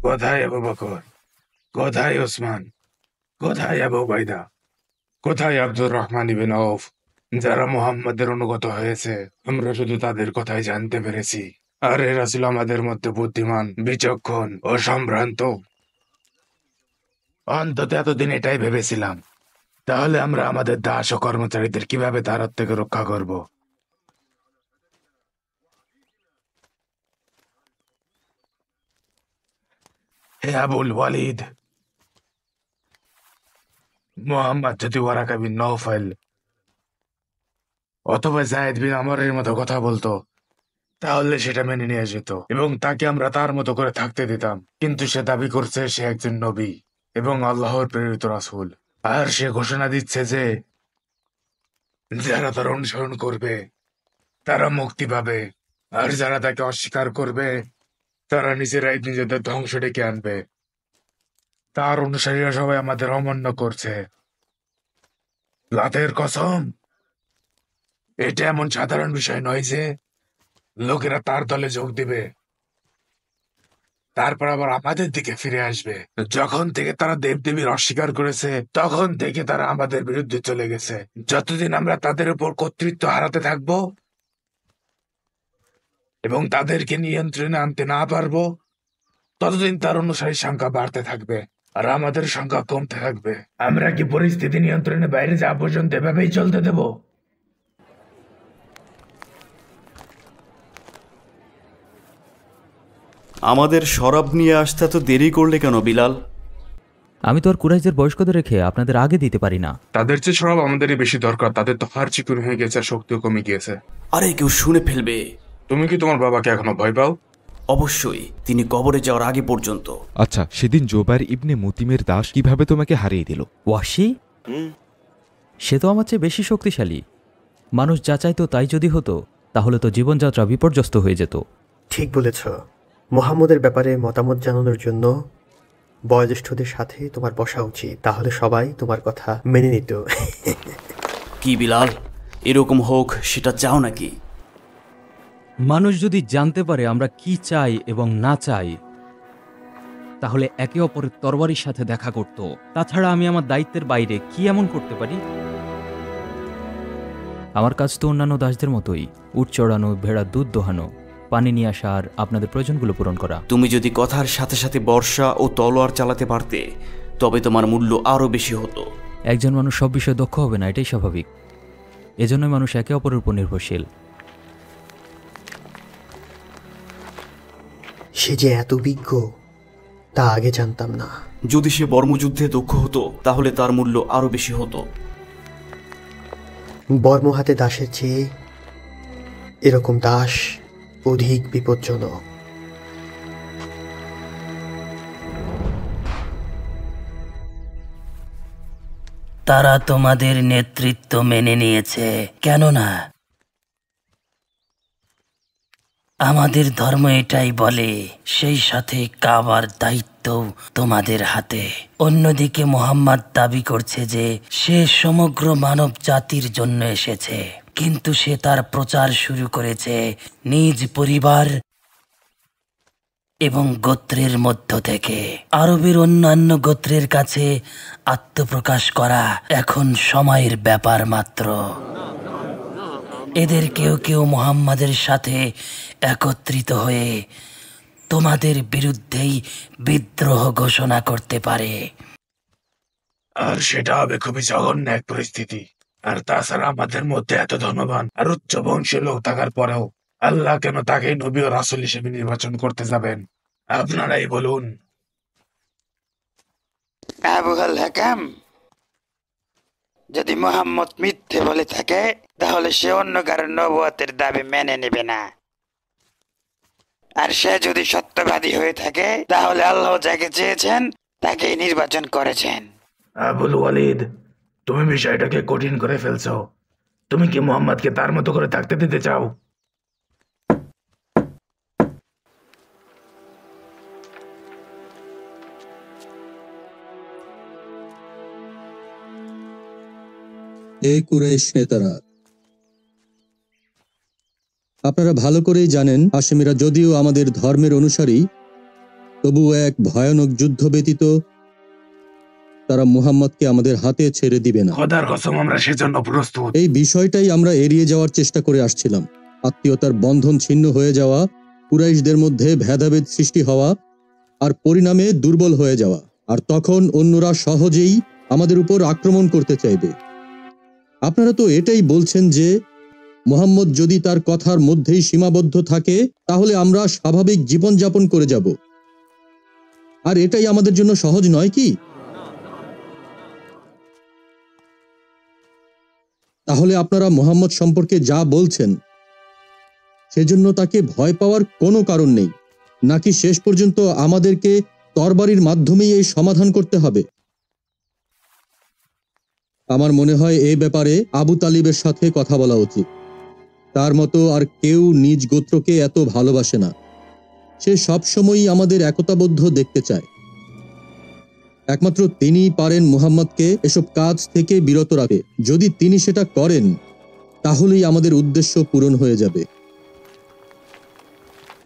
কোথায় আবু বকর? কোথায় ওসমান? কোথায় আবু উবাইদা? কোথায় আব্দুর রহমান ইবনে আউফ? যারা মুহাম্মাদের অনুগত হয়েছে, আমরা শুধু তাদের কথাই জানতে পেরেছি। আর এরা ছিল আমাদের মধ্যে বুদ্ধিমান, বিচক্ষণ ও সম্ভ্রান্ত। অন্তত এতদিন এটাই ভেবেছিলাম। তাহলে আমরা আমাদের দাস ও কর্মচারীদের কিভাবে তার হাত থেকে রক্ষা করব? হে আবুল ওয়ালিদ, মুহাম্মদ যদি ওয়ারাকা বিন নওফল অথবা যায়েদ বিন আমরের মতো কথা বলতো, তাহলে সেটা মেনে নেওয়া যেত এবং তাকে আমরা তার মতো করে থাকতে দিতাম। কিন্তু সে দাবি করছে সে একজন নবী এবং আল্লাহর প্রেরিত রাসূল। আর সে ঘোষণা দিচ্ছে যে যারা তার অনুসরণ করবে তারা মুক্তি পাবে, আর যারা তাকে অস্বীকার করবে তারা নিজেরাই নিজেদের ধ্বংস ডেকে আনবে। তার অনুসারীরা সবাই আমাদের অমান্য করছে। লাতের কসম, এটা এমন সাধারণ বিষয় নয় যে লোকেরা তার দলে যোগ দিবে তারপর আবার আমাদের দিকে ফিরে আসবে। যখন থেকে তারা দেবদেবীর অস্বীকার করেছে, তখন থেকে তারা আমাদের বিরুদ্ধে চলে গেছে। যতদিন আমরা তাদের উপর কর্তৃত্ব হারাতে থাকবো এবং তাদেরকে নিয়ন্ত্রণে আনতে না পারবো, ততদিন তার অনুসারীর সংখ্যা বাড়তে থাকবে আর আমাদের সংখ্যা কমতে থাকবে। আমরা কি পরিস্থিতি নিয়ন্ত্রণের বাইরে যাওয়া পর্যন্ত এভাবেই চলতে দেব? আমাদের শরাব নিয়ে আসতে তো দেরি করলে কেন বিলাল? আমি তো আর কুরাইশদের বয়স্কদের রেখে আপনাদের আগে দিতে পারি না। তাদের চেয়ে সরব আমাদেরই বেশি দরকার। তাদের তো হাড় চিকন হয়ে গেছে আর শক্তিও কমে গিয়েছে। আরে কেউ শুনে ফেলবে। তুমি কি তোমার বাবাকে এখনো ভয় পাও? অবশ্যই, তিনি কবরে যাওয়ার আগে পর্যন্ত। আচ্ছা, সেদিন জোবাইর ইবনে মুতিমের দাস কিভাবে তোমাকে হারিয়ে দিল? ওয়াহশী? সে তো আমার চেয়ে বেশি শক্তিশালী। মানুষ যা চাইতো তাই যদি হতো, তাহলে তো জীবনযাত্রা বিপর্যস্ত হয়ে যেত। ঠিক বলেছ। মুহাম্মদের ব্যাপারে মতামত জানানোর জন্য বয়োজ্যেষ্ঠদের সাথে তোমার বসা উচিত, তাহলে সবাই তোমার কথা মেনে নিত। কি বিলাল, এরকম হোক সেটা চাও নাকি? মানুষ যদি জানতে পারে আমরা কি চাই এবং না চাই, তাহলে একে অপরের তরবারির সাথে দেখা করত। তাছাড়া আমি আমার দায়িত্বের বাইরে কি এমন করতে পারি? আমার কাজ তো অন্যান্য দাসদের মতোই, উট চড়ানো, ভেড়ার দুধ দোহানো, পানি নিয়ে আসা আর আপনাদের প্রয়োজনগুলো পূরণ করা। তুমি যদি কথার সাথে সাথে বর্ষা ও তলোয়ার চালাতে পারতে, তবে তোমার মূল্য আরো বেশি হতো। একজন মানুষ সব বিষয়ে দক্ষ হবে না, এটাই স্বাভাবিক। এজন্যই মানুষ একে অপরের উপর নির্ভরশীল। সে যে এত বিজ্ঞ তা আগে জানতাম না। যদি সে বর্মযুদ্ধে দক্ষ হতো, তাহলে তার মূল্য আরো বেশি হতো। বর্ম হাতে দাসের চেয়ে এরকম দাস অধিক বিপজ্জনক। তারা তোমাদের নেতৃত্ব মেনে নিয়েছে, কেননা আমাদের ধর্ম এটাই বলে। সেই সাথে কাবার দায়িত্ব তোমাদের হাতে। অন্যদিকে মুহাম্মদ দাবি করছে যে সে সমগ্র মানব জাতির জন্য এসেছে, কিন্তু সে তার প্রচার শুরু করেছে নিজ পরিবার এবং গোত্রের মধ্য থেকে। আরবের অন্যান্য গোত্রের কাছে আত্মপ্রকাশ করা এখন সময়ের ব্যাপার মাত্র। এদের কেউ কেউ মুহাম্মাদের সাথে একত্রিত হয়ে তোমাদের বিরুদ্ধেই বিদ্রোহ ঘোষণা করতে পারে। আর সেটা হবে খুবই জঘন্য এক পরিস্থিতি। আর তাছাড়া আমাদের মধ্যে এত ধনবান আর উচ্চ বংশের লোক থাকার পরেও আল্লাহ কেন তাকে নবী ও রাসূল হিসেবে নির্বাচন করতে যাবেন? আপনারাই বলুন। আবুল হাকাম, যদি মুহাম্মদ মিথ্যে বলে থাকে, তাহলে সে অন্য কারো নবুয়তের দাবি মেনে নেবে না। আর সে যদি সত্যবাদী হয়ে থাকে, তাহলে আল্লাহ যাকে চেয়েছেন তাকেই নির্বাচন করেছেন। আবুল ওয়ালিদ, তুমি বিষয়টাকে কঠিন করে ফেলছো। তুমি কি মুহাম্মদকে তার মতো করে থাকতে দিতে চাও? এই কুরাইশ নেতারা, আপনারা ভালো করেই জানেন হাশেমিরা যদিও আমাদের ধর্মের অনুসারী, তবুও এক ভয়ানক যুদ্ধ ব্যতীত তারা মুহাম্মদকে আমাদের হাতে ছেড়ে দিবে না। খোদার কসম আমরা সেজন্য প্রস্তুত। এই বিষয়টাই আমরা এড়িয়ে যাওয়ার চেষ্টা করে আসছিলাম। আত্মীয়তার বন্ধন ছিন্ন হয়ে যাওয়া, কুরাইশদের মধ্যে ভেদাভেদ সৃষ্টি হওয়া, আর পরিণামে দুর্বল হয়ে যাওয়া। আর তখন অন্যরা সহজেই আমাদের উপর আক্রমণ করতে চাইবে। আপনারা তো এটাই বলছেন যে মুহাম্মদ যদি তার কথার মধ্যেই সীমাবদ্ধ থাকে তাহলে আমরা স্বাভাবিক জীবনযাপন করে যাব। আর এটাই আমাদের জন্য সহজ নয় কি? তাহলে আপনারা মুহাম্মদ সম্পর্কে যা বলছেন সেজন্য তাকে ভয় পাওয়ার কোনো কারণ নেই, নাকি শেষ পর্যন্ত আমাদেরকে তরবারির মাধ্যমেই এই সমাধান করতে হবে? আমার মনে হয় এই ব্যাপারে আবু তালিবের সাথে কথা বলা উচিত। তার মতো আর কেউ নিজ গোত্রকে এত ভালোবাসে না। সে সবসময়ই আমাদের একতাবদ্ধ দেখতে চায়। একমাত্র তিনিই পারেন মুহাম্মদকে এসব কাজ থেকে বিরত রাখে। যদি তিনি সেটা করেন তাহলেই আমাদের উদ্দেশ্য পূরণ হয়ে যাবে।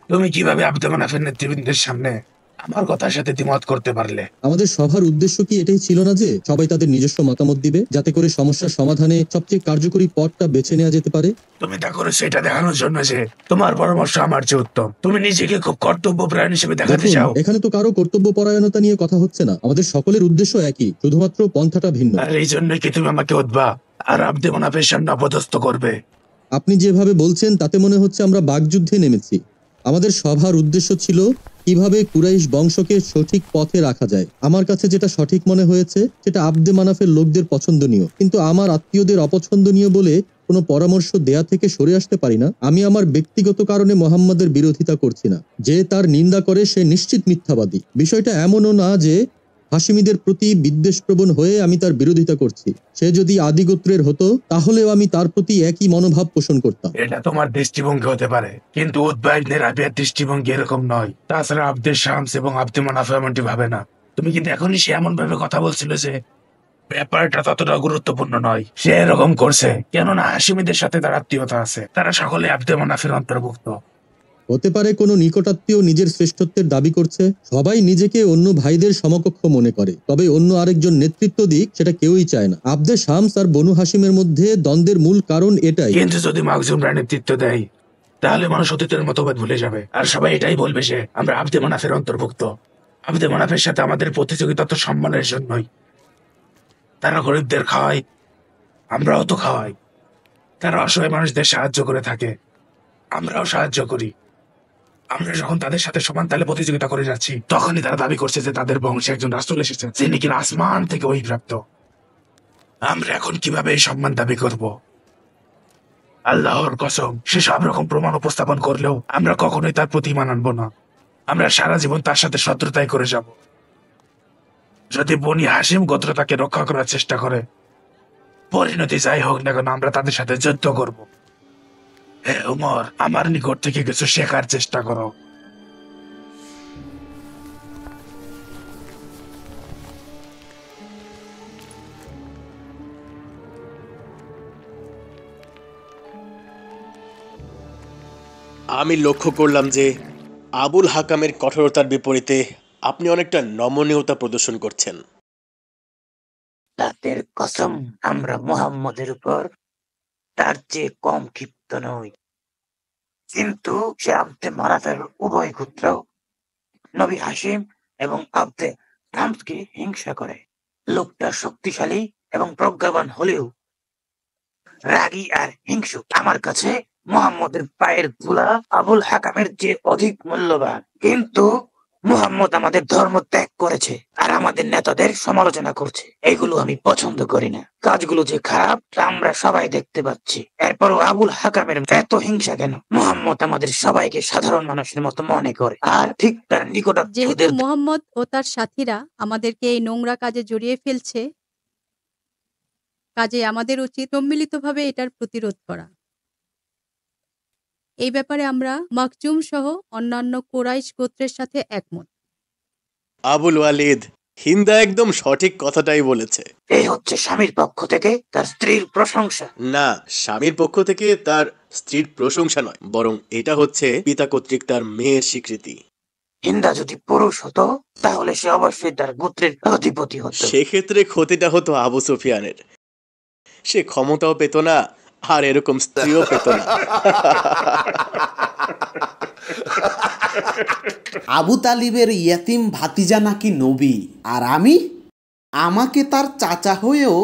তুমি কিভাবে আব্দে মানাফের নেতৃবৃন্দের সামনে আমার কথার সাথে দ্বিমত করতে পারলে? আমাদের সভার উদ্দেশ্য কি এটাই ছিল না যে সবাই তাদের নিজস্ব মতামত দিবে, যাতে করে সমস্যার সমাধানে সবচেয়ে কার্যকরী পথটা বেছে নেওয়া যেতে পারে? তুমি তা করেছো এটা দেখানোর জন্য যে তোমার পরামর্শ আমার চেয়ে উত্তম। তুমি নিজেকে খুব কর্তব্যপরায়ণ হিসেবে দেখাতে দেখুন, চাও। এখানে তো কারো কর্তব্য পরায়ণতা নিয়ে কথা হচ্ছে না। আমাদের সকলের উদ্দেশ্য একই, শুধুমাত্র পন্থাটা ভিন্ন। আর এই জন্যই কি তুমি আমাকে উদ্বা আর আব্দে মানাফের সামনে অপদস্থ করবে? আপনি যেভাবে বলছেন তাতে মনে হচ্ছে আমরা বাকযুদ্ধে নেমেছি। আমাদের সভার উদ্দেশ্য ছিল কিভাবে কুরাইশ বংশকে সঠিক পথে রাখা যায়। আমার কাছে যেটা সঠিক মনে হয়েছে সেটা আব্দে মানাফের লোকদের পছন্দনীয়, কিন্তু আমার আত্মীয়দের অপছন্দনীয় বলে কোনো পরামর্শ দেয়া থেকে সরে আসতে পারি না। আমি আমার ব্যক্তিগত কারণে মোহাম্মদের বিরোধিতা করছি না। যে তার নিন্দা করে সে নিশ্চিত মিথ্যাবাদী। বিষয়টা এমনও না যে হাশিমিদের প্রতি বিদ্বেষপ্রবণ হয়ে আমি তার বিরোধিতা করছি। সে যদি আদি গোত্রের হতো তাহলেও আমি তার প্রতি একই মনোভাব পোষণ করতাম। এটা তোমার দৃষ্টিভঙ্গি হতে পারে, কিন্তু উদ্বা ইবনে রাবিয়ার দৃষ্টিভঙ্গি এরকম নয়। তাছাড়া আব্দে শামস এবং আব্দে মানাফ এমনটি ভাবে না। তুমি কিন্তু এখনই সে এমন ভাবে কথা বলছিল যে ব্যাপারটা ততটা গুরুত্বপূর্ণ নয়। সে এরকম করছে কেননা হাশিমিদের সাথে তার আত্মীয়তা আছে, তারা সকলে আব্দে মানাফের অন্তর্ভুক্ত। হতে পারে কোনো নিকটাত্মীয় নিজের শ্রেষ্ঠত্বের দাবি করছে। সবাই নিজেকে অন্য ভাইদের সমকক্ষ মনে করে, তবে অন্য আরেকজন নেতৃত্ব দিক সেটা কেউই চায় না। আব্দে শামস আর বনু হাশিমের মধ্যে দ্বন্দ্বের মূল কারণ এটাই। কিন্তু যদি মাকজুমরা নেতৃত্ব দেয় তাহলে মানুষ অতীতের মতভেদ ভুলে যাবে, আর সবাই এটাই বলবে যে আমরা আব্দে মানাফের অন্তর্ভুক্ত। আব্দে মানাফের সাথে আমাদের প্রতিযোগিতা তো সম্মানের জন্যই। তারা গরিবদের খাওয়ায়, আমরাও তো খাওয়াই। তারা অসহায় মানুষদের সাহায্য করে থাকে, আমরাও সাহায্য করি। আমরা যখন তাদের সাথে সমান তালে প্রতিযোগিতা করে যাচ্ছি, তখনই তারা দাবি করছে যে তাদের বংশে একজন রাসূল এসেছেন যিনি কিনা আসমান থেকে ওহীপ্রাপ্ত। আমরা এখন কিভাবে এই সম্মান দাবি করব? আল্লাহর কসম, সে সব রকম প্রমাণ উপস্থাপন করলেও আমরা কখনোই তার প্রতি মানব না। আমরা সারা জীবন তার সাথে শত্রুতাই করে যাব। যদি বনি হাশিম গোত্র তাকে রক্ষা করার চেষ্টা করে, পরিণতি যাই হোক না কেন আমরা তাদের সাথে যুদ্ধ করব। হে উমর, আমার নিকট থেকে কিছু শেখার চেষ্টা করো। আমি লক্ষ্য করলাম যে আবুল হাকামের কঠোরতার বিপরীতে আপনি অনেকটা নমনীয়তা প্রদর্শন করছেন। তাদের কসম, আমরা মুহাম্মদের উপর তার চেয়ে কম ক্ষিপ্ত নই। কিন্তু সে আব্দে মানাফের উভয় গোত্র নবী হাশিম এবং আব্দে শামসকে হিংসা করে। লোকটা শক্তিশালী এবং প্রজ্ঞাবান হলেও রাগী আর হিংসুক। আমার কাছে মুহাম্মদের পায়ের ধুলা আবুল হাকামের চেয়ে অধিক মূল্যবান। কিন্তু মুহাম্মদ আমাদের ধর্ম ত্যাগ করেছে আর আমাদের নেতাদের সমালোচনা করছে। এগুলো আমি পছন্দ করি না। কাজগুলো যে খারাপ তা আমরা সবাই দেখতে পাচ্ছি। এরপরও আবুল হাকামের এত হিংসা কেন? মুহাম্মদ আমাদের সবাইকে সাধারণ মানুষের মতো মনে করে, আর ঠিক তার যেহেতু নিকটাত্মীয়দের। মুহাম্মদ ও তার সাথীরা আমাদেরকে এই নোংরা কাজে জড়িয়ে ফেলছে, কাজে আমাদের উচিত সম্মিলিতভাবে এটার প্রতিরোধ করা। এই ব্যাপারে আমরা মাকজুম সহ অন্যান্য কুরাইশ গোত্রের সাথে একমত। আবুল ওয়ালিদ, হিন্দা একদম সঠিক কথাটাই বলেছে। এই হচ্ছে স্বামীর পক্ষ থেকে তার স্ত্রীর প্রশংসা। না, স্বামীর পক্ষ থেকে তার স্ত্রীর প্রশংসা নয়, বরং এটা হচ্ছে পিতা কর্তৃক তার মেয়ের স্বীকৃতি। হিন্দা যদি পুরুষ হতো তাহলে সে অবশ্যই তার গোত্রের অধিপতি হতো। সেক্ষেত্রে ক্ষতিটা হতো আবু সুফিয়ানের। সে ক্ষমতাও পেত না, আর এরকম স্ত্রীও পেত না। আবু তালিবের ইয়াতিম ভাতিজা নাকি নবী, আর আমাকে তার চাচা হয়েও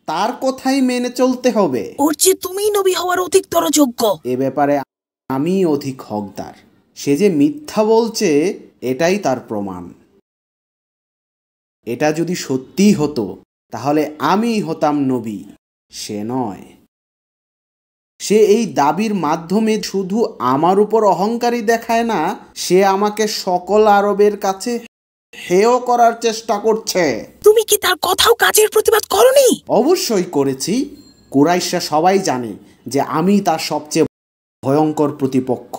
তার কথাই মেনে চলতে হবে। ওর চেয়ে তুমি নবী হওয়ার অধিকতর যোগ্য। এ ব্যাপারে আমি অধিক হকদার। সে যে মিথ্যা বলছে এটাই তার প্রমাণ। এটা যদি সত্যিই হতো তাহলে আমি হতাম নবী, সে নয়। সে এই দাবির মাধ্যমে শুধু আমার উপর অহংকারী দেখায় না, সে আমাকে সকল আরবের কাছে হেয় করার চেষ্টা করছে। তুমি কি তার কথাও কাজের প্রতিবাদ করনি? অবশ্যই করেছি। কুরাইশরা সবাই জানে যে আমি তার সবচেয়ে ভয়ঙ্কর প্রতিপক্ষ।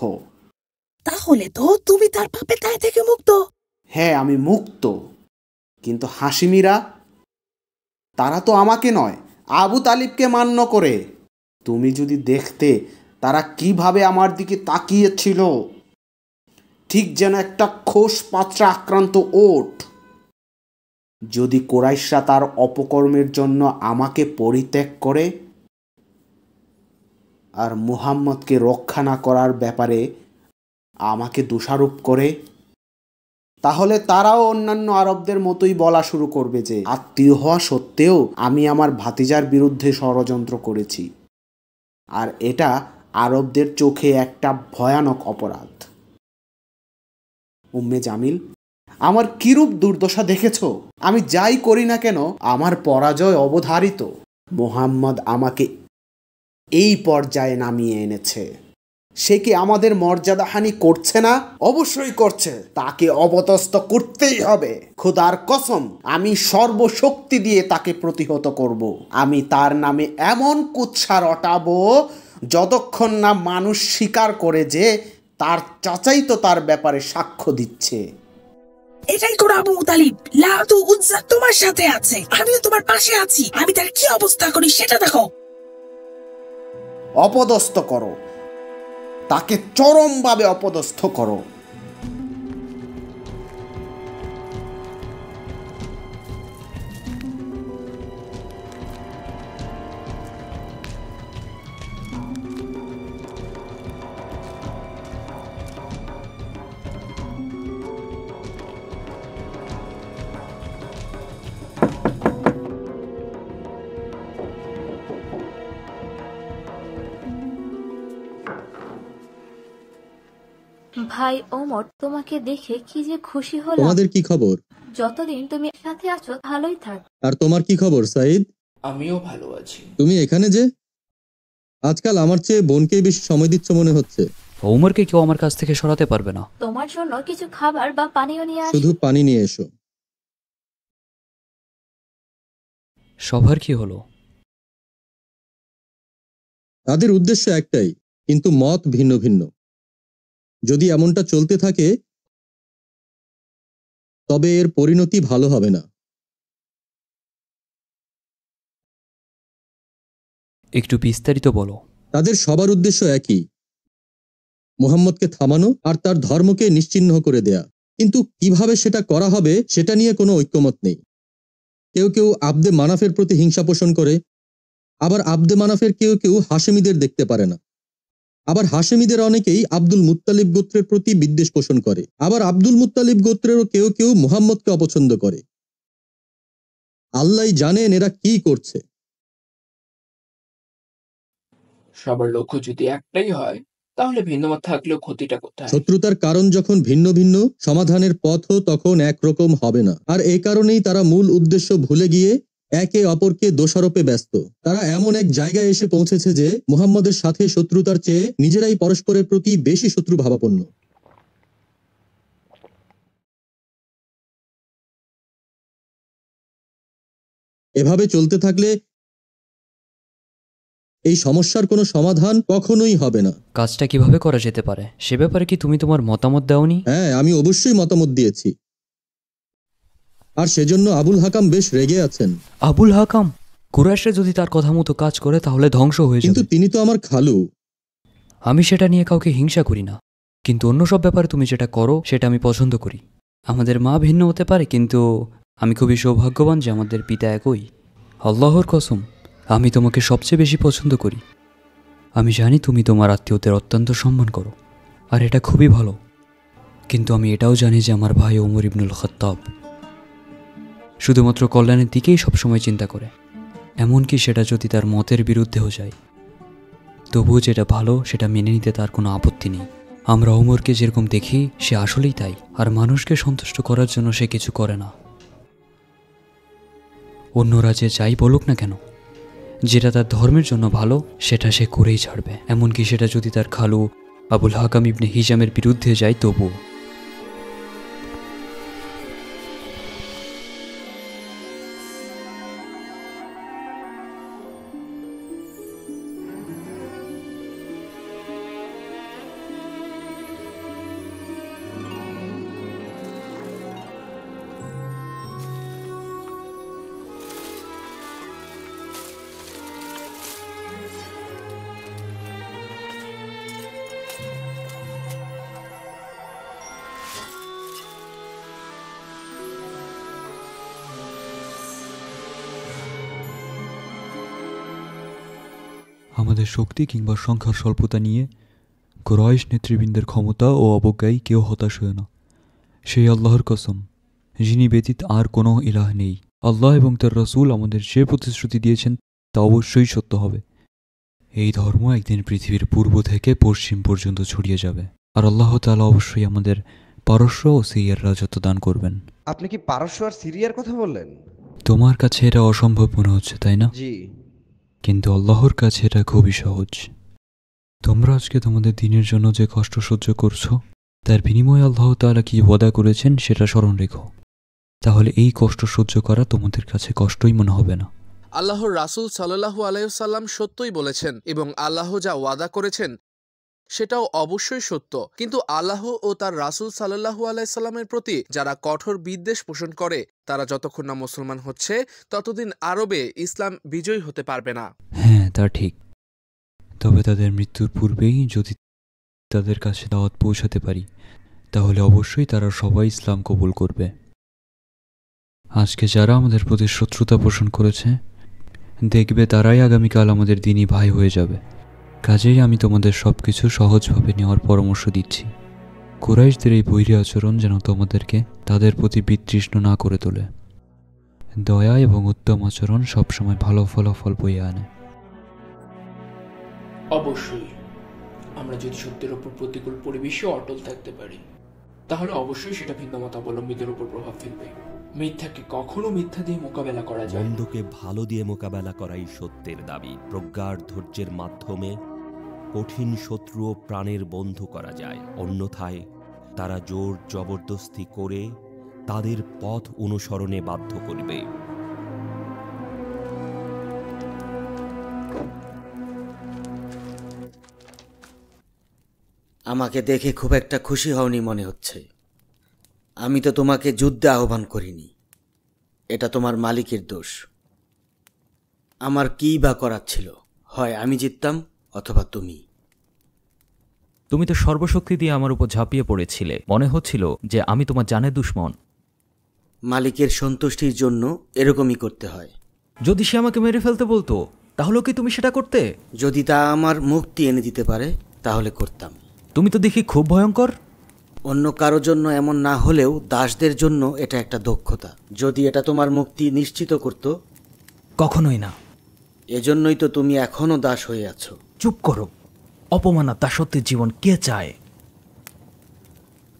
তাহলে তো তুমি তার পাপের দায় থেকে মুক্ত। হ্যাঁ, আমি মুক্ত। কিন্তু হাশিমিরা, তারা তো আমাকে নয়, আবু তালিবকে মান্য করে। তুমি যদি দেখতে তারা কিভাবে আমার দিকে তাকিয়েছিল, ঠিক যেন একটা খোস পাত্রা আক্রান্ত ওট। যদি কুরাইশরা তার অপকর্মের জন্য আমাকে পরিত্যাগ করে আর মুহাম্মদকে রক্ষা না করার ব্যাপারে আমাকে দোষারোপ করে, তাহলে তারাও অন্যান্য আরবদের মতোই বলা শুরু করবে যে আত্মীয় হওয়া সত্ত্বেও আমি আমার ভাতিজার বিরুদ্ধে ষড়যন্ত্র করেছি। আর এটা আরবদের চোখে একটা ভয়ানক অপরাধ। উম্মে জামিল, আমার কিরূপ দুর্দশা দেখেছ? আমি যাই করি না কেন আমার পরাজয় অবধারিত। মুহাম্মদ আমাকে এই পর্যায়ে নামিয়ে এনেছে। সে কি আমাদের মর্যাদাহানি করছে না? অবশ্যই করছে। তাকে অপদস্থ করতেই হবে। খোদার কসম, আমি সর্বশক্তি দিয়ে তাকে প্রতিহত করব। আমি তার নামে এমন কুৎসা রটাবো যতক্ষণ না মানুষ স্বীকার করে যে তার চাচাই তো তার ব্যাপারে সাক্ষ্য দিচ্ছে। এটাই করো আবু তালিব। লাত ও উজ্জা তোমার সাথে আছে, আমিও তোমার পাশে আছি। আমি তার কি অবস্থা করি সেটা দেখো। অপদস্থ করো, তাকে চরমভাবে অপদস্থ করো। ভাই ওমর, তোমাকে দেখে কি যে খুশি হলাম। তোমাদের কি খবর? যতদিন তুমি সাথে আছো ভালোই থাক। আর তোমার কি খবর সাইদ? আমিও ভালো আছি। তুমি এখানে যে? আজকাল আমার চেয়ে বোনকেই বেশি সময় দিচ্ছ মনে হচ্ছে। ওমরকে কেউ আমার কাছ থেকে সরাতে পারবে না। তোমার জন্য কিছু খাবার বা পানীয় নিয়ে আসি। শুধু পানি নিয়ে এসো। সবার কি হলো? তাদের উদ্দেশ্য একটাই, কিন্তু মত ভিন্ন ভিন্ন। যদি এমনটা চলতে থাকে তবে এর পরিণতি ভালো হবে না। একটু বিস্তারিত বলো। তাদের সবার উদ্দেশ্য একই, মুহাম্মদকে থামানো আর তার ধর্মকে নিশ্চিহ্ন করে দেয়া। কিন্তু কিভাবে সেটা করা হবে সেটা নিয়ে কোনো ঐক্যমত নেই। কেউ কেউ আবদে মানাফের প্রতি হিংসা পোষণ করে, আবার আবদে মানাফের কেউ কেউ হাশেমিদের দেখতে পারে না। আবার হাশেমিদের অনেকেই আব্দুল মুত্তালিব গোত্রের প্রতি বিদ্বেষ পোষণ করে। আবার আব্দুল মুত্তালিব গোত্রেরও কেউ কেউ মুহাম্মদকে অপছন্দ করে। আল্লাহই জানেন এরা কি করছে। সবার লক্ষ্য যদি একটাই হয় তাহলে ভিন্নমত থাকলেও ক্ষতিটা কোথায়? শত্রুতার কারণ যখন ভিন্ন ভিন্ন, সমাধানের পথও তখন একরকম হবে না। আর এই কারণেই তারা মূল উদ্দেশ্য ভুলে গিয়ে একে অপরকে দোষারোপে ব্যস্ত। তারা এমন এক জায়গায় এসে পৌঁছেছে যে মুহাম্মদের সাথে শত্রুতার চেয়ে নিজেরাই পরস্পরের প্রতি বেশি শত্রু ভাবাপন্ন। এভাবে চলতে থাকলে এই সমস্যার কোনো সমাধান কখনোই হবে না। কাজটা কিভাবে করা যেতে পারে সে ব্যাপারে কি তুমি তোমার মতামত দাওনি? হ্যাঁ, আমি অবশ্যই মতামত দিয়েছি। আর সেজন্য আবুল হাকাম বেশ রেগে আছেন। আবুল হাকাম? কুরাইশরা যদি তার কথা মতো কাজ করে তাহলে ধ্বংস হয়ে যাবে। কিন্তু তিনি তো আমার খালু। আমি সেটা নিয়ে কাউকে হিংসা করি না। কিন্তু অন্য সব ব্যাপারে তুমি যেটা করো সেটা আমি পছন্দ করি। আমাদের মা ভিন্ন হতে পারে, কিন্তু আমি খুবই সৌভাগ্যবান যে আমাদের পিতা একই। আল্লাহর কসম, আমি তোমাকে সবচেয়ে বেশি পছন্দ করি। আমি জানি তুমি তোমার আত্মীয়দের অত্যন্ত সম্মান করো, আর এটা খুবই ভালো। কিন্তু আমি এটাও জানি যে আমার ভাই ওমর ইবনুল খাত্তাব শুধুমাত্র কল্যাণের দিকেই সবসময় চিন্তা করে, এমনকি সেটা যদি তার মতের বিরুদ্ধেও যায়। তবুও যেটা ভালো সেটা মেনে নিতে তার কোনো আপত্তি নেই। আমরা ওমরকে যেরকম দেখি সে আসলেই তাই, আর মানুষকে সন্তুষ্ট করার জন্য সে কিছু করে না। অন্যরা যে যাই বলুক না কেন, যেটা তার ধর্মের জন্য ভালো সেটা সে করেই ছাড়বে, এমনকি সেটা যদি তার খালু আবুল হাকাম ইবনে হিজামের বিরুদ্ধে যায় তবুও। আমাদের শক্তি কিংবা সংখ্যার স্বল্পতা নিয়ে কুরাইশ নেতৃবৃন্দের ক্ষমতা ও অবজ্ঞায় কেউ হতাশ হয় না। সেই আল্লাহর কসম, যিনি ব্যতীত আর কোনো ইলাহ নেই। আল্লাহ এবং তার রাসূল আমাদের যে প্রতিশ্রুতি দিয়েছেন তা অবশ্যই সত্য হবে। এই ধর্ম একদিন পৃথিবীর পূর্ব থেকে পশ্চিম পর্যন্ত ছড়িয়ে যাবে, আর আল্লাহ তাআলা অবশ্যই আমাদের পারস্য ও সিরিয়ার রাজত্ব দান করবেন। আপনি কি পারস্য আর সিরিয়ার কথা বললেন? তোমার কাছে এটা অসম্ভব মনে হচ্ছে, তাই না? জি। কিন্তু আল্লাহর কাছে এটা খুবই সহজ। তোমরা আজকে তোমাদের দিনের জন্য যে কষ্ট সহ্য করছো, তার বিনিময়ে আল্লাহ তাআলা কি ওয়াদা করেছেন সেটা স্মরণ রেখো। তাহলে এই কষ্ট সহ্য করা তোমাদের কাছে কষ্টই মনে হবে না। আল্লাহর রাসূল সাল্লাল্লাহু আলাইহি ওয়াসাল্লাম সত্যই বলেছেন, এবং আল্লাহ যা ওয়াদা করেছেন সেটাও অবশ্যই সত্য। কিন্তু আল্লাহ ও তার রাসূল সাল্লাল্লাহু আলাইহি সাল্লামের প্রতি যারা কঠোর বিদ্বেষ পোষণ করে, তারা যতক্ষণ না মুসলমান হচ্ছে ততদিন আরবে ইসলাম বিজয়ী হতে পারবে না। হ্যাঁ, তা ঠিক। তবে তাদের মৃত্যুর পূর্বেই যদি তাদের কাছে দাওয়াত পৌঁছাতে পারি, তাহলে অবশ্যই তারা সবাই ইসলাম কবুল করবে। আজকে যারা আমাদের প্রতি শত্রুতা পোষণ করেছে, দেখবে তারাই আগামীকাল আমাদের দিনী ভাই হয়ে যাবে। কাজেই আমি তোমাদের সবকিছু সহজভাবে নেওয়ার পরামর্শ দিচ্ছি। কুরাইশদের এই বৈরী আচরণ যেন তোমাদেরকে তাদের প্রতি বিতৃষ্ণ না করে তোলে। দয়া এবং উত্তম আচরণ সবসময় ভালো ফলাফল বয়ে আনে। অবশ্যই আমরা যদি সত্যের উপর প্রতিকূল পরিবেশে অটল থাকতে পারি, তাহলে অবশ্যই সেটা ভিন্ন মতাবলম্বীদের উপর প্রভাব ফেলবে। মিথ্যাকে কখনো মিথ্যা দিয়ে মোকাবেলা করা যায়। মন্দকে ভালো দিয়ে মোকাবেলা করাই সত্যের দাবি। প্রজ্ঞার ধৈর্যের মাধ্যমে কঠিন শত্রু ও প্রাণের বন্ধু করা যায়। অন্যথায় তারা জোর জবরদস্তি করে তাদের পথ অনুসরণে বাধ্য করবে। আমাকে দেখে খুব একটা খুশি হওনি মনে হচ্ছে। আমি তো তোমাকে যুদ্ধে আহ্বান করিনি, এটা তোমার মালিকের দোষ। আমার কী বা করার ছিল? হয় আমি জিততাম অথবা তুমি। তুমি তো সর্বশক্তি দিয়ে আমার উপর ঝাঁপিয়ে পড়েছিলে, মনে হচ্ছিল যে আমি তোমার জানের দুশমন। মালিকের সন্তুষ্টির জন্য এরকমই করতে হয়। যদি সে আমাকে মেরে ফেলতে বলতো, তাহলে কি তুমি সেটা করতে? যদি তা আমার মুক্তি এনে দিতে পারে তাহলে করতাম। তুমি তো দেখি খুব ভয়ঙ্কর। অন্য কারো জন্য এমন না হলেও দাসদের জন্য এটা একটা দক্ষতা। যদি এটা তোমার মুক্তি নিশ্চিত করত। কখনোই না। এজন্যই তো তুমি এখনো দাস হয়ে আছো। চুপ করো। অপমান আর দাসত্বের জীবন কে চায়?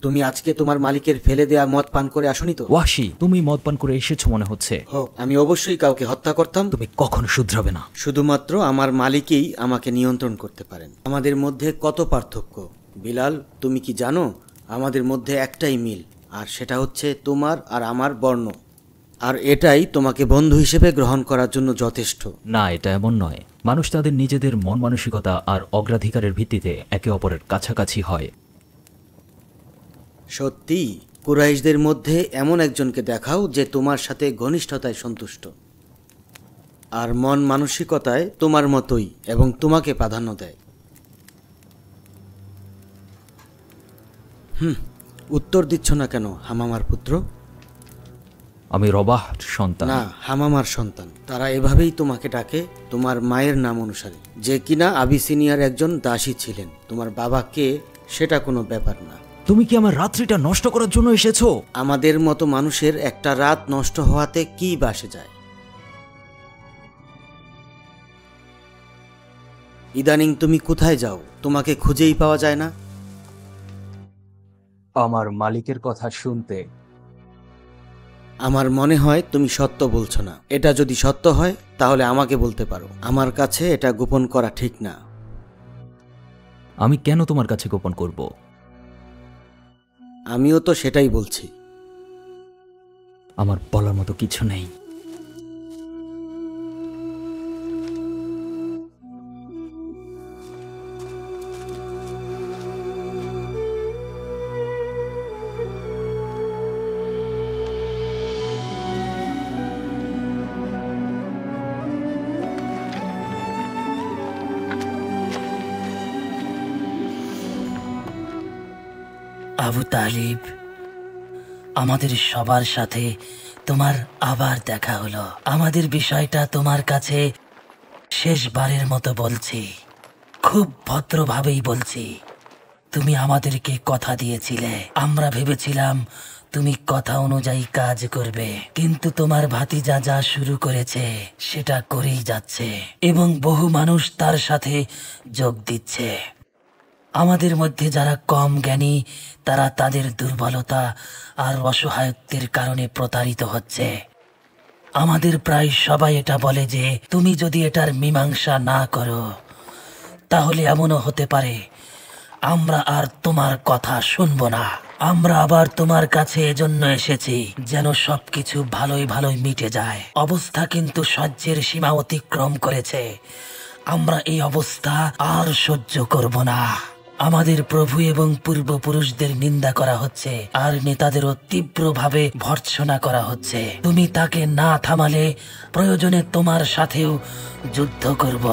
তুমি আজকে তোমার মালিকের ফেলে দেয়া মদ পান করে আসনি তো? ওয়াসি, তুমি মদ পান করে এসেছো মনে হচ্ছে। আমি অবশ্যই কাউকে হত্যা করতাম। তুমি কখনো শুধরাবে না। শুধুমাত্র আমার মালিকই আমাকে নিয়ন্ত্রণ করতে পারেন। আমাদের মধ্যে কত পার্থক্য বিলাল, তুমি কি জানো? আমাদের মধ্যে একটাই মিল, আর সেটা হচ্ছে তোমার আর আমার বর্ণ। আর এটাই তোমাকে বন্ধু হিসেবে গ্রহণ করার জন্য যথেষ্ট। না, এটা এমন নয়। মানুষ তাদের নিজেদের মন মানসিকতা আর অগ্রাধিকারের ভিত্তিতে একে অপরের কাছাকাছি হয়। সত্যি কুরাইশদের মধ্যে এমন একজনকে দেখাও যে তোমার সাথে ঘনিষ্ঠতায় সন্তুষ্ট আর মন মানসিকতায় তোমার মতোই এবং তোমাকে প্রাধান্য দেয়। উত্তর দিচ্ছ না কেন হামামার পুত্র? আমি রবাহ সন্তান। না, হামামার সন্তান। তারা এভাবেই তোমাকে ডাকে তোমার মায়ের নাম অনুসারে, যে কিনা আবিসিনিয়ার একজন দাসী ছিলেন। তোমার বাবা কে সেটা কোনো ব্যাপার না। তুমি কি আমার রাত্রিটা নষ্ট করার জন্য এসেছো? আমাদের মতো মানুষের একটা রাত নষ্ট হওয়াতে কি বাসে যায়? ইদানিং তুমি কোথায় যাও? তোমাকে খুঁজেই পাওয়া যায় না। আমার মালিকের কথা শুনতে। আমার মনে হয় তুমি সত্য বলছো না। এটা যদি সত্য হয় তাহলে আমাকে বলতে পারো। আমার কাছে এটা গোপন করা ঠিক না। আমি কেন তোমার কাছে গোপন করব? আমিও তো সেটাই বলছি। আমার বলার মতো কিছু নেই। আবু তালিব, আমাদের সবার সাথে তোমার আবার দেখা হলো। আমাদের বিষয়টা তোমার কাছে শেষবারের মতো বলছি, খুব ভদ্রভাবেই বলছি। তুমি আমাদেরকে কথা দিয়েছিলে, আমরা ভেবেছিলাম তুমি কথা অনুযায়ী কাজ করবে, কিন্তু তোমার ভাতিজা যা শুরু করেছে সেটা করেই যাচ্ছে এবং বহু মানুষ তার সাথে যোগ দিচ্ছে। আমাদের মধ্যে যারা কম জ্ঞানী তারা তাদের দুর্বলতা আর অসহায়ত্বের কারণে প্রতারিত হচ্ছে। আমাদের প্রায় সবাই এটা বলে যে তুমি যদি এটার মীমাংসা না করো তাহলে এমনও হতে পারে আমরা আর তোমার কথা শুনবো না। আমরা আবার তোমার কাছে এজন্য এসেছি যেন সবকিছু ভালোই ভালোই মিটে যায়। অবস্থা কিন্তু সহ্যের সীমা অতিক্রম করেছে। আমরা এই অবস্থা আর সহ্য করব না। আমাদের প্রভু এবং পূর্বপুরুষদের নিন্দা করা হচ্ছে আর নেতাদেরও তীব্রভাবে ভর্ৎসনা করা হচ্ছে। তুমি তাকে না থামালে প্রয়োজনে তোমার সাথেও যুদ্ধ করব।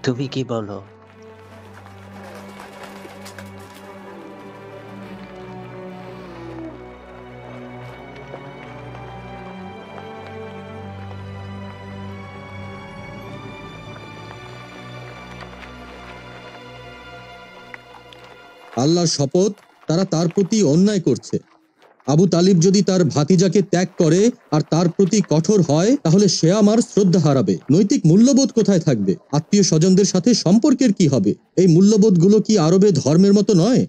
তুমি কি বলো? আল্লাহর শপথ, তারা তার প্রতি অন্যায় করছে। আবু তালিব যদি তার ভাতিজাকে ত্যাগ করে আর তার প্রতি কঠোর হয় তাহলে সে আমার শ্রদ্ধা হারাবে। নৈতিক মূল্যবোধ কোথায় থাকবে? আত্মীয় স্বজনদের সাথে সম্পর্কের কি হবে? এই মূল্যবোধগুলো কি আরবে ধর্মের মতো নয়?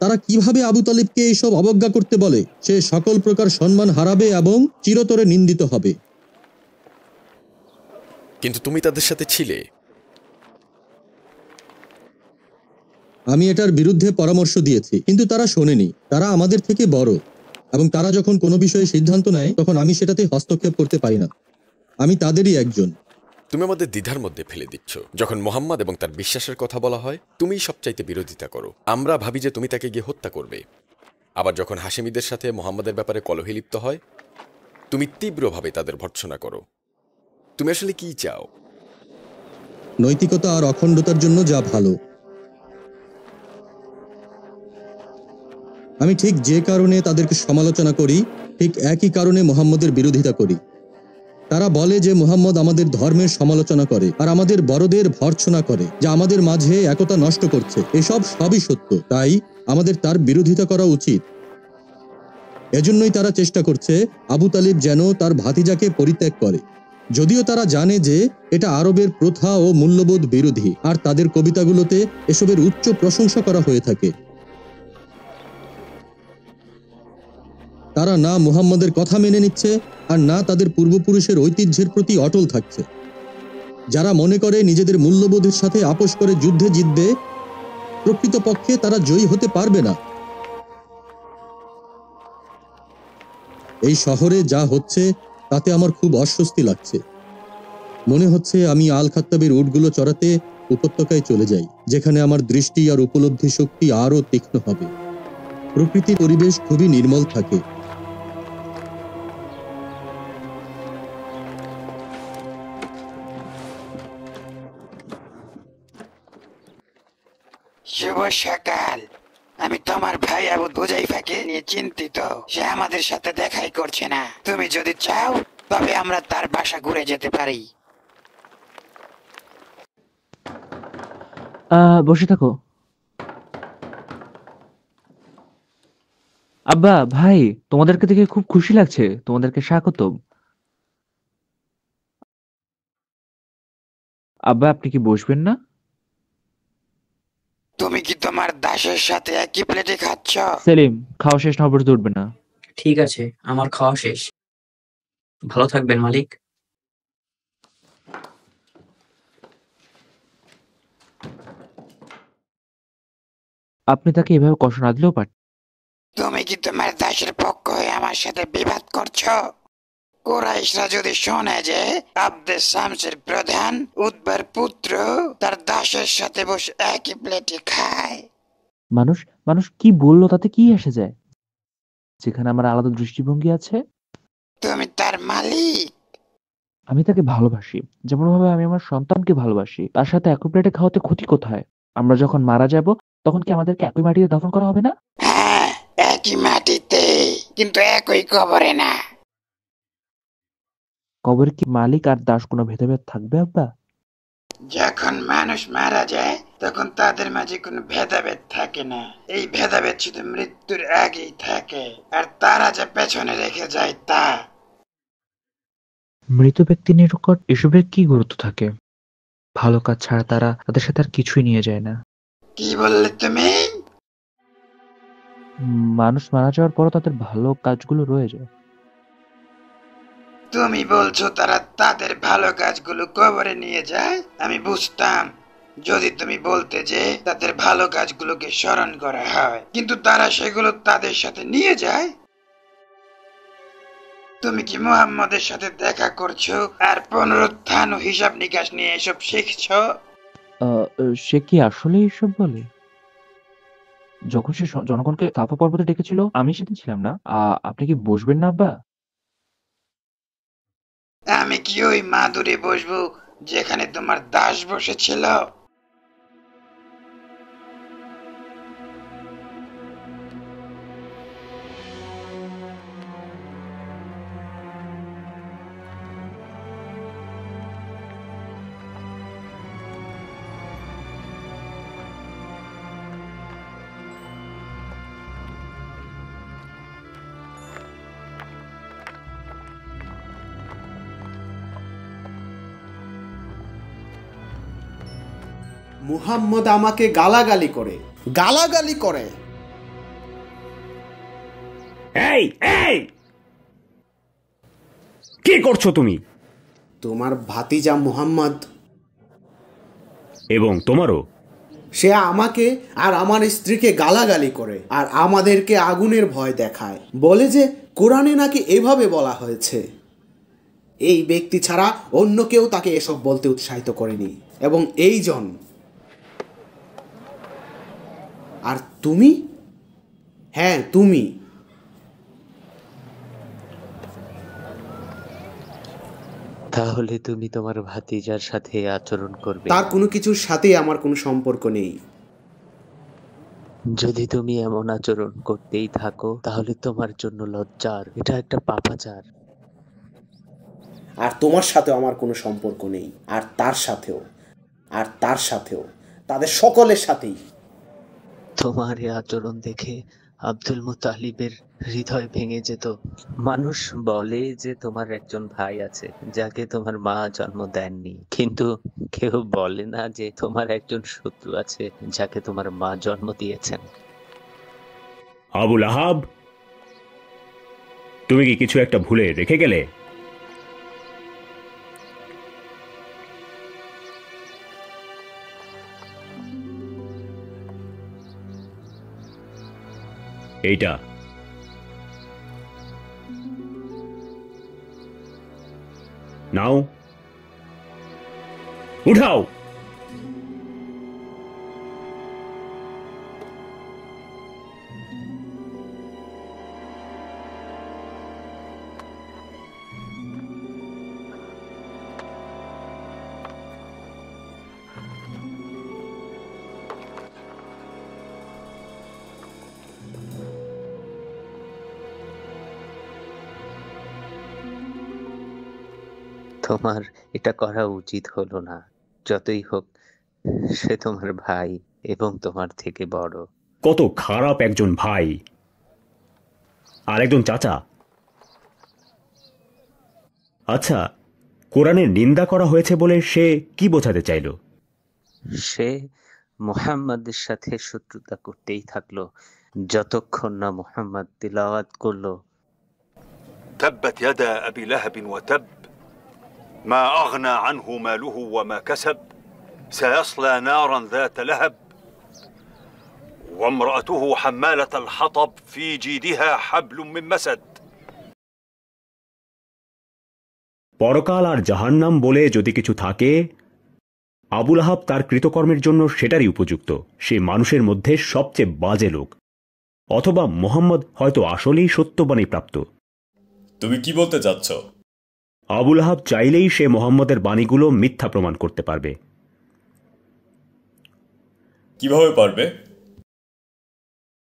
তারা কিভাবে আবু তালিবকে এইসব অবজ্ঞা করতে বলে? সে সকল প্রকার সম্মান হারাবে এবং চিরতরে নিন্দিত হবে। কিন্তু তুমি তাদের সাথে ছিলে। আমি এটার বিরুদ্ধে পরামর্শ দিয়েছি, কিন্তু তারা শোনেনি। তারা আমাদের থেকে বড় এবং তারা যখন কোনো বিষয়ে সিদ্ধান্ত নেয় তখন আমি সেটাতে হস্তক্ষেপ করতে পারি না। আমি তাদেরই একজন। তুমি আমাদের দ্বিধার মধ্যে ফেলে দিচ্ছ। যখন মোহাম্মদ এবং তার বিশ্বাসের কথা বলা হয় তুমিই সবচাইতে বিরোধিতা করো। আমরা ভাবি যে তুমি তাকে গিয়ে হত্যা করবে। আবার যখন হাশেমিদের সাথে মোহাম্মদের ব্যাপারে কলহে লিপ্ত হয় তুমি তীব্রভাবে তাদের ভর্ৎসনা করো। তুমি আসলে কি চাও? নৈতিকতা আর অখণ্ডতার জন্য যা ভালো। আমি ঠিক যে কারণে তাদেরকে সমালোচনা করি ঠিক একই কারণে মুহাম্মদের বিরোধিতা করি। তারা বলে যে মুহাম্মদ আমাদের ধর্মের সমালোচনা করে আর আমাদের বড়দের ভর্ৎসনা করে, যা আমাদের মাঝে একতা নষ্ট করছে। এসব সবই সত্য, তাই আমাদের তার বিরোধিতা করা উচিত। এজন্যই তারা চেষ্টা করছে আবু তালিব যেন তার ভাতিজাকে পরিত্যাগ করে, যদিও তারা জানে যে এটা আরবের প্রথা ও মূল্যবোধ বিরোধী আর তাদের কবিতাগুলোতে এসবের উচ্চ প্রশংসা করা হয়ে থাকে। তারা না মুহাম্মদের কথা মেনে নিচ্ছে আর না তাদের পূর্বপুরুষের ঐতিহ্যের প্রতি অটল থাকছে। যারা মনে করে নিজেদের মূল্যবোধের সাথে আপোষ করে যুদ্ধে জিতবে, প্রকৃতপক্ষে তারা জয়ী হতে পারবে না। এই শহরে যা হচ্ছে তাতে আমার খুব অস্বস্তি লাগছে। মনে হচ্ছে আমি আল খাত্তাবের উটগুলো চড়াতে উপত্যকায় চলে যাই, যেখানে আমার দৃষ্টি আর উপলব্ধি শক্তি আরো তীক্ষ্ণ হবে। প্রকৃতির পরিবেশ খুবই নির্মল থাকে। শুভ সকাল। আমি তোমার ভাই আবু হুযাইফাকে নিয়ে চিন্তিত। সে আমাদের সাথে দেখাই করছে না। তুমি যদি চাও তবে আমরা তার বাসা ঘুরে যেতে পারি। বসে থাকো। আব্বা, ভাই, তোমাদেরকে দেখে খুব খুশি লাগছে। তোমাদেরকে স্বাগতম। আব্বা, আপনি কি বসবেন না? তুমি কি তোমার দাসের সাথে একই প্লেটে খাচ্ছ? সেলিম, খাওয়া শেষ না হওয়া পর্যন্ত উঠবে না। ঠিক আছে, আমার খাওয়া শেষ। ভালো থাকবেন মালিক। আপনি তাকে এভাবে কষ্ট না দিলেও পারেন। তুমি কি তোমার দাসের পক্ষ হয়ে আমার সাথে বিবাদ করছো? কুরাইশরা যদি শোনে যে আব্দে শামসের প্রধান উতবার পুত্র তার দাসের সাথে বসে একই প্লেটে খায়। মানুষ মানুষ কি বললো তাতে কি এসে যায়? যেখানে আমার আলাদা দৃষ্টিভঙ্গি আছে। তুমি তার মালিক। আমি তাকে ভালোবাসি, যেমন ভাবে আমি আমার সন্তানকে ভালোবাসি। তার সাথে একই প্লেটে খাওয়াতে ক্ষতি কোথায়? আমরা যখন মারা যাব তখন কি আমাদেরকে একই মাটিতে দাফন করা হবে না? হ্যাঁ, একই মাটিতে, কিন্তু একই কবরে না। কবরে কি মালিক আর দাস কোনো ভেদাভেদ থাকবে আব্বা? যখন মানুষ মারা যায় তখন তাদের মাঝে কোনো ভেদাভেদ থাকে না। এই ভেদাভেদ শুধু মৃত্যুর আগেই থাকে, আর তারা যা পেছনে রেখে যায় তা। মৃত ব্যক্তি নিকট এসবের কি গুরুত্ব থাকে? ভালো কাজ ছাড়া তারা তাদের সাথে আর কিছুই নিয়ে যায় না। কি বললে তুমি? মানুষ মারা যাওয়ার পরও তাদের ভালো কাজগুলো রয়ে যায়। তুমি বলছো তারা তাদের ভালো কাজগুলো কবরে নিয়ে যায়? আমি বুঝতাম যদি তুমি বলতে যে তাদের ভালো কাজগুলোকে স্মরণ করা হয়, কিন্তু তারা সেগুলো তাদের সাথে নিয়ে যায়। তুমি কি মুহাম্মদের সাথে দেখা করছো আর পুনরুত্থান ও হিসাব নিকাশ নিয়ে এসব শিখছো? সে কি আসলে এসব বলে? যখন সে জনগণকে সাফা পর্বতে ডেকেছিল আমি সেদিন ছিলাম না। আপনি কি বসবেন না আব্বা? আমি কি ওই মাদুরে বসবো যেখানে তোমার দাস বসেছিল? মুহাম্মদ আমাকে গালাগালি করে। এই এই কি করছো তুমি? তোমার ভাতিজা মুহাম্মদ। এবং তোমারও? সে আমাকে আর আমার স্ত্রীকে গালাগালি করে আর আমাদেরকে আগুনের ভয় দেখায়। বলে যে কোরআনে নাকি এভাবে বলা হয়েছে। এই ব্যক্তি ছাড়া অন্য কেউ তাকে এসব বলতে উৎসাহিত করেনি। এবং এইজন। আর তুমি? হ্যাঁ, তুমি। তাহলে তুমি তোমার ভাতিজার সাথে আচরণ করবে? তার কোনো কিছুর সাথেই আমার কোনো সম্পর্ক নেই। যদি তুমি এমন আচরণ করতেই থাকো তাহলে তোমার জন্য লজ্জার, এটা একটা পাপাচার। আর তোমার সাথেও আমার কোনো সম্পর্ক নেই। আর তার সাথেও তাদের সকলের সাথেই। তোমার এই আচরণ দেখে আব্দুল মুতালিবের হৃদয় ভেঙে যেত। মানুষ বলে যে তোমার একজন ভাই আছে যাকে তোমার মা জন্ম দেননি, কিন্তু কেউ বলে না যে তোমার একজন শত্রু আছে যাকে তোমার মা জন্ম দিয়েছেন। আবুল আহাব, তুমি কি কিছু একটা ভুলে রেখে গেলে? এইটা নাও, উঠাও। তোমার এটা করা উচিত হলো না। যতই হোক সে তোমার ভাই এবং তোমার থেকে বড়। কত খারাপ একজন ভাই আর একজন চাচা। আচ্ছা, কোরআনের নিন্দা করা হয়েছে বলে সে কি বোঝাতে চাইল? সে মুহাম্মাদের সাথে শত্রুতা করতেই থাকলো যতক্ষণ না মুহাম্মদ তিলাওয়াত করলো, تبت يدا أبي لهب وتب ما أغنى عنه ماله وما كسب سيصلى نارا ذات لهب وامرأته حمالة الحطب في جيدها حبل من مسد। পরকাল আর জাহান্নাম বলে যদি কিছু থাকে, আবুল আহাব তার কৃতকর্মের জন্য সেটারই উপযুক্ত। সে মানুষের মধ্যে সবচেয়ে বাজে লোক। অথবা মোহাম্মদ হয়তো আসলেই সত্যবাণী প্রাপ্ত। তুমি কি বলতে চাচ্ছ? আবুল আহাব চাইলেই সে মোহাম্মদের বাণীগুলো মিথ্যা প্রমাণ করতে পারবে। কিভাবে পারবে?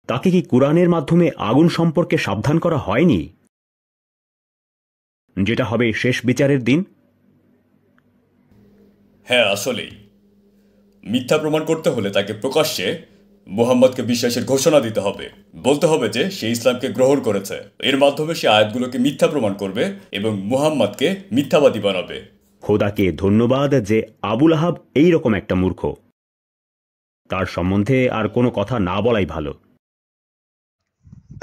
তাকে কি কুরআনের মাধ্যমে আগুন সম্পর্কে সাবধান করা হয়নি, যেটা হবে শেষ বিচারের দিন? হ্যাঁ, আসলেই মিথ্যা প্রমাণ করতে হলে তাকে প্রকাশ্যে মুহাম্মদকে বিশ্বাসের ঘোষণা দিতে হবে। বলতে হবে যে সে ইসলামকে গ্রহণ করেছে। এর মাধ্যমে সে আয়াতগুলোকে মিথ্যা প্রমাণ করবে এবং মুহাম্মদকে মিথ্যাবাদী বানাবে। খোদাকে ধন্যবাদ যে আবুল আহাব এইরকম একটা মূর্খ। তার সম্বন্ধে আর কোনো কথা না বলাই ভালো।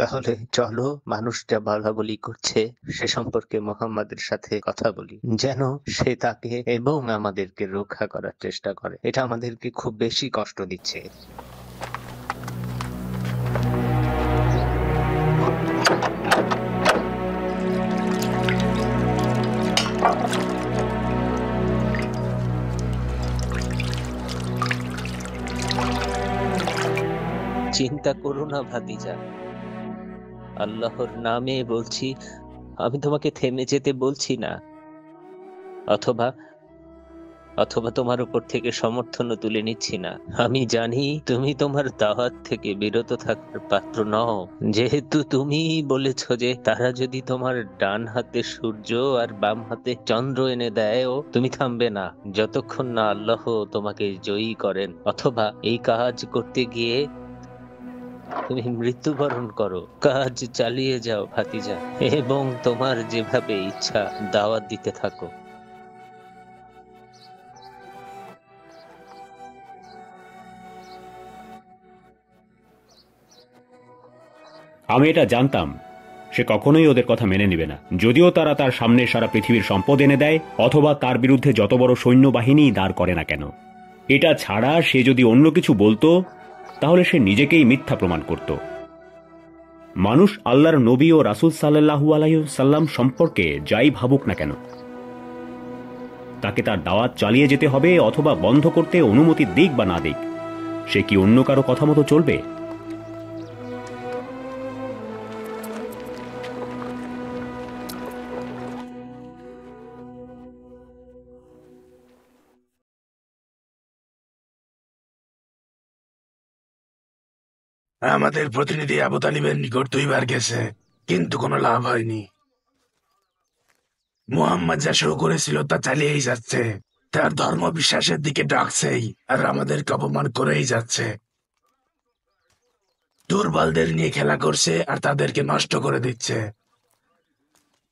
তাহলে চলো মানুষ যা বলাবলি করছে সে সম্পর্কে মুহাম্মাদের সাথে কথা বলি, যেন সে তাকে এবং আমাদেরকে রক্ষা করার চেষ্টা করে। এটা আমাদেরকে খুব বেশি কষ্ট দিচ্ছে। চিন্তা করো না ভাতিজা, আল্লাহর নামে বলছি, আমি তোমাকে থেমে যেতে বলছি না, অথবা তোমার উপর থেকে সমর্থনও তুলে নিচ্ছি না। আমি জানি তুমি তোমার দাওয়াত থেকে বিরত থাকার পাত্র নও, যেহেতু তুমি বলেছ যে তারা যদি তোমার ডান হাতে সূর্য আর বাম হাতে চন্দ্র এনে দেয়ও তুমি থামবে না যতক্ষণ না আল্লাহ তোমাকে জয়ী করেন, অথবা এই কাজ করতে গিয়ে তুমি মৃত্যুবরণ করো। কাজ চালিয়ে যাও ভাতিজা, এবং তোমার যেভাবে ইচ্ছা দাওয়াত দিতে থাকো। আমি এটা জানতাম সে কখনোই ওদের কথা মেনে নেবে না, যদিও তারা তার সামনে সারা পৃথিবীর সম্পদ এনে দেয় অথবা তার বিরুদ্ধে যত বড় সৈন্যবাহিনী দাঁড় করে না কেন। এটা ছাড়া সে যদি অন্য কিছু বলতো তাহলে সে নিজেকেই মিথ্যা প্রমাণ করত। মানুষ আল্লাহর নবী ও রাসূল সাল্লাল্লাহু আলাইহি সাল্লাম সম্পর্কে যাই ভাবুক না কেন, তাকে তার দাওয়াত চালিয়ে যেতে হবে অথবা বন্ধ করতে অনুমতি দিক বা না দিক। সে কি অন্য কারো কথা মতো চলবে? আমাদের প্রতিনিধি আবু তালিবের নিকট 2 বার গেছে, কিন্তু কোনো লাভ হয়নি। মুহাম্মদ যা শুরু করেছিল তা চালিয়েই যাচ্ছে। তার ধর্ম বিশ্বাসের দিকে ডাকছেই, আর আমাদেরকে অপমান করেই যাচ্ছে। দুর্বলদের নিয়ে খেলা করছে আর তাদেরকে নষ্ট করে দিচ্ছে।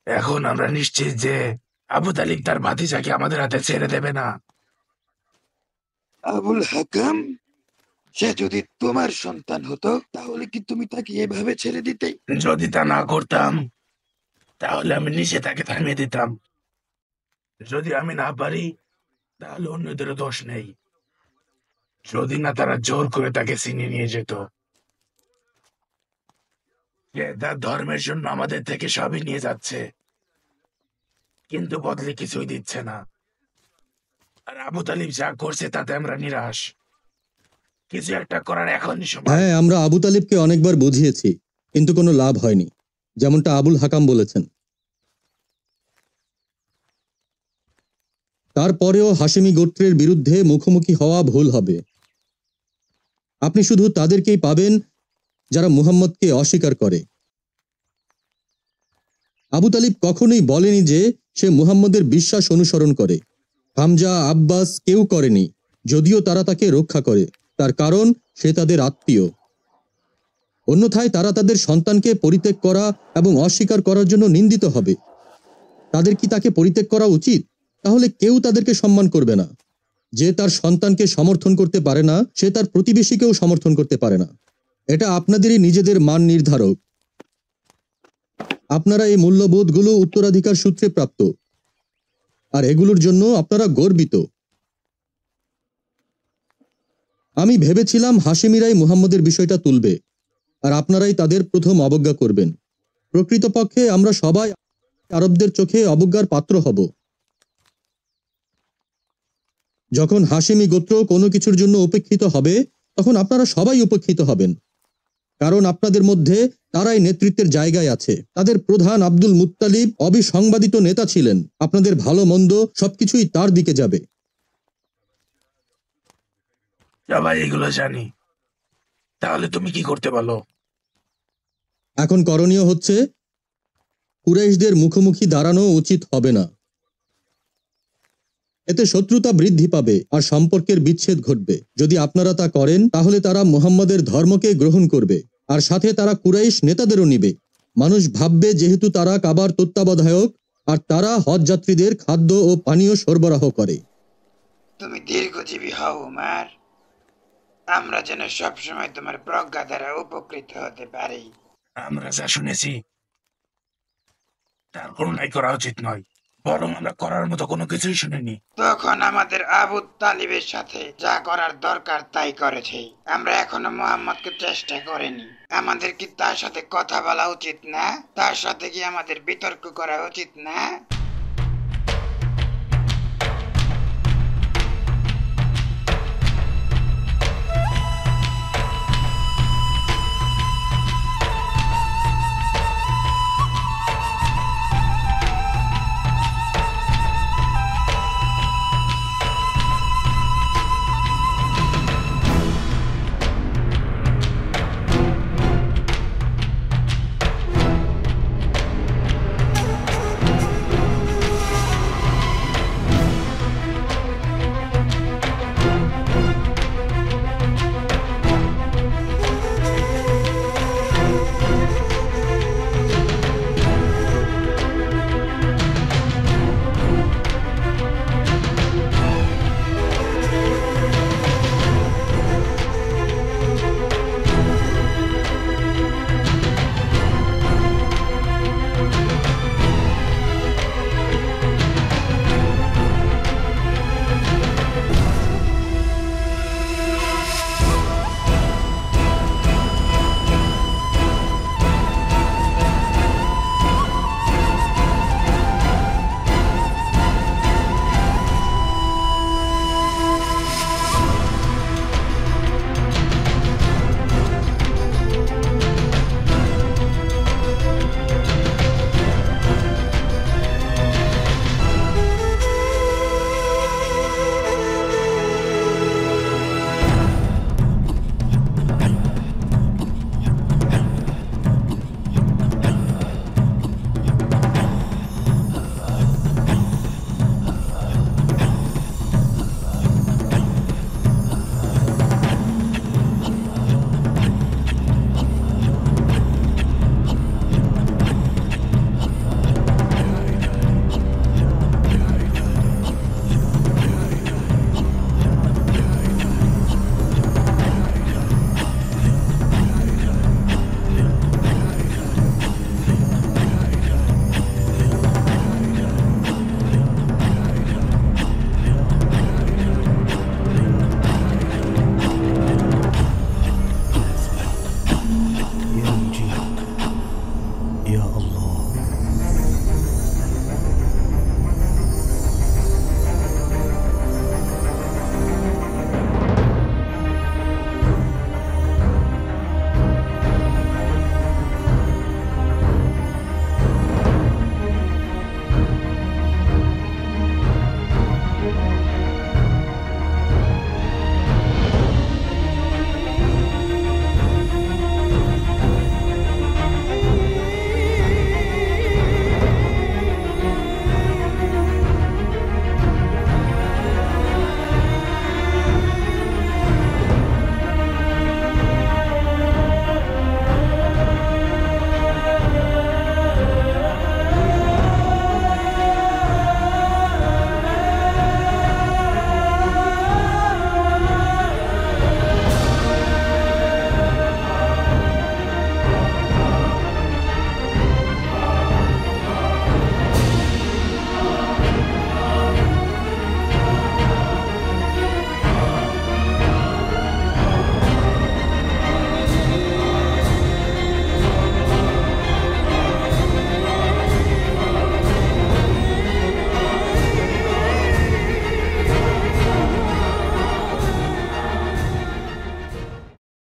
এখন আমরা নিশ্চিত যে আবু তালিব তার ভাতিজাকে আমাদের হাতে ছেড়ে দেবে না। আবুল হাকাম, সে যদি তোমার সন্তান হতো তাহলে কি তুমি তাকে এভাবে ছেড়ে দিতে? যদি তা না করতাম তাহলে আমি নিজে তাকে থামিয়ে দিতাম। যদি আমি না পারি তাহলে অন্যদেরও দোষ নেই, যদি না তারা জোর করে তাকে ছিনিয়ে নিয়ে যেত। সে তার ধর্মের জন্য আমাদের থেকে সবই নিয়ে যাচ্ছে, কিন্তু বদলে কিছুই দিচ্ছে না। আর আবু তালিব যা করছে তাতে আমরা নিরাশ। কিছু একটা করার এখনই সময়। হ্যাঁ, আমরা আবু তালিবকে অনেকবার বুঝিয়েছি, কিন্তু কোনো লাভ হয়নি, যেমনটা আবুল হাকাম বলেছেন। তারপরেও হাশেমি গোত্রের বিরুদ্ধে মুখোমুখি হওয়া ভুল হবে। আপনি শুধু তাদেরকেই পাবেন যারা মুহাম্মদকে অস্বীকার করে। আবু তালিব কখনোই বলেনি যে সে মুহাম্মদের বিশ্বাস অনুসরণ করে। হামজা, আব্বাস কেউ করেনি, যদিও তারা তাকে রক্ষা করে। তার কারণ সে তাদের আত্মীয়। অন্যথায় তারা তাদের সন্তানকে পরিত্যাগ করা এবং অস্বীকার করার জন্য নিন্দিত হবে। তাদের কি তাকে পরিত্যাগ করা উচিত? তাহলে কেউ তাদেরকে সম্মান করবে না। যে তার সন্তানকে সমর্থন করতে পারে না, সে তার প্রতিবেশীকেও সমর্থন করতে পারে না। এটা আপনাদেরই নিজেদের মান নির্ধারক। আপনারা এই মূল্যবোধগুলো উত্তরাধিকার সূত্রে প্রাপ্ত, আর এগুলোর জন্য আপনারা গর্বিত। আমি ভেবেছিলাম হাশেমিরাই মুহাম্মদের বিষয়টা তুলবে, আর আপনারাই তাদের প্রথম অবজ্ঞা করবেন। প্রকৃতপক্ষে আমরা সবাই আরবদের চোখে অবজ্ঞার পাত্র হব। যখন হাশেমি গোত্র কোনো কিছুর জন্য উপেক্ষিত হবে, তখন আপনারা সবাই উপেক্ষিত হবেন, কারণ আপনাদের মধ্যে তারাই নেতৃত্বের জায়গায় আছে। তাদের প্রধান আব্দুল মুত্তালিব অবিসংবাদিত নেতা ছিলেন। আপনাদের ভালো মন্দ সবকিছুই তার দিকে যাবে। সবাই এগুলো জানি, তাহলে তুমি কি করতে বলো? এখন করণীয় হচ্ছে কুরাইশদের মুখোমুখি দাঁড়ানো উচিত হবে না। এতে শত্রুতা বৃদ্ধি পাবে আর সম্পর্কের বিচ্ছেদ ঘটবে। যদি আপনারা তা করেন, তাহলে তারা মুহাম্মদের ধর্মকে গ্রহণ করবে, আর সাথে তারা কুরাইশ নেতাদেরও নিবে। মানুষ ভাববে যেহেতু তারা কাবার তত্ত্বাবধায়ক, আর তারা হজ যাত্রীদের খাদ্য ও পানীয় সরবরাহ করে। তুমি দীর্ঘজীবী হও উমার। আমরা যেন সবসময় তোমার প্রজ্ঞা দ্বারা উপকৃত হতে পারি। আমরা যা শুনেছি তার করুণাই করা উচিত নয়, বরং আমরা করার মতো কোনো কিছুই শুনিনি। তখন আমাদের আবু তালিবের সাথে যা করার দরকার তাই করেছে। আমরা এখনো মুহাম্মদকে চেষ্টা করিনি। আমাদের কি তার সাথে কথা বলা উচিত না? তার সাথে কি আমাদের বিতর্ক করা উচিত না?